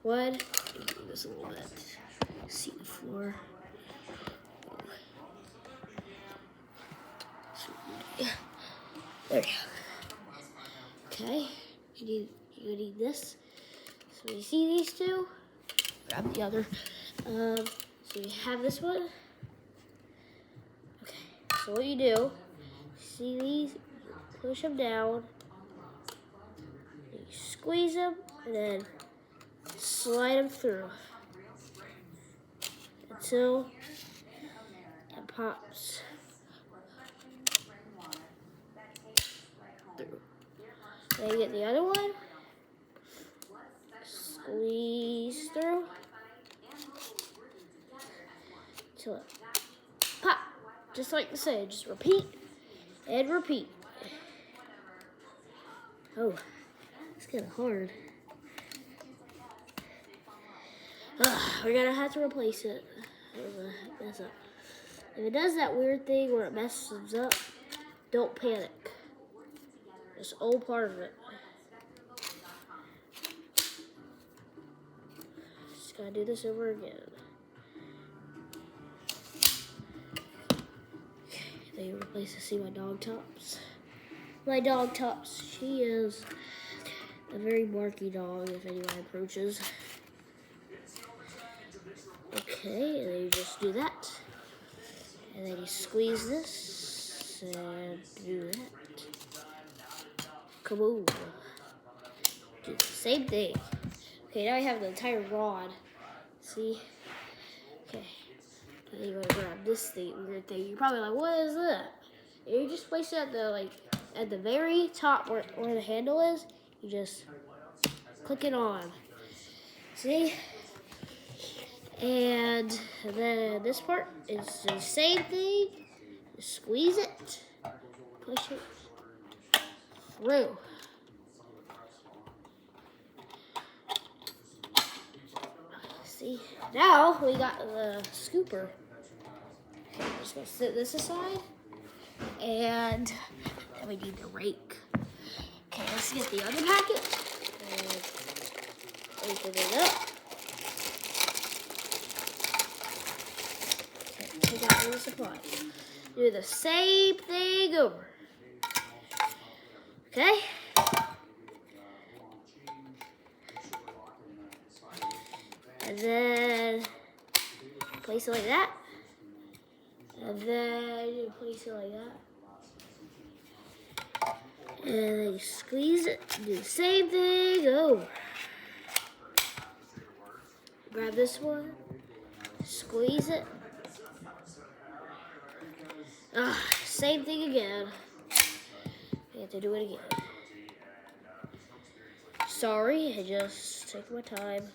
One, move this a little bit. See the floor. There we go. Okay, you need this. So you see these two? Grab the other. So you have this one. Okay. So what you do? See these? Push them down. You squeeze them, and then slide them through until it pops through. Then you get the other one. Squeeze through till it pop, just like the same. Just repeat and repeat. Oh, it's kind of hard. We're gonna have to replace it. Mess up. If it does that weird thing where it messes up, don't panic. It's all part of it. Just gotta do this over again. Okay, then you replace it. See my dog Tops? My dog Tops. She is a very barky dog if anyone approaches. Okay, and then you just do that. And then you squeeze this and do that. Kaboom. Do the same thing. Okay, now I have the entire rod. See? Okay. And then you're gonna grab this weird thing. You're probably like, what is that? And you just place it at the very top where the handle is. You just click it on. See? And then this part is the same thing. Just squeeze it, push it through. See, now we got the scooper. Okay, I'm just gonna set this aside, and then we need the rake. Okay, let's get the other packet and open it up. Take out all the supplies. Do the same thing over. Okay? And then place it like that. And then you place it like that. And then you squeeze it. Do the same thing over. Grab this one. Squeeze it. Same thing again. We have to do it again. Sorry, I just took my time.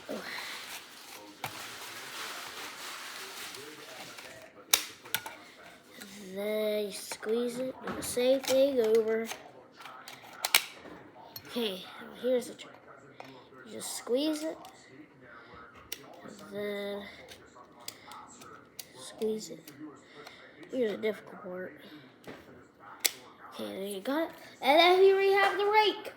Oh. Then you squeeze it, do the same thing over. Okay, here's the trick. You just squeeze it, and then squeeze it. Here's the difficult part. Okay, there you got it. And then here we have the rake.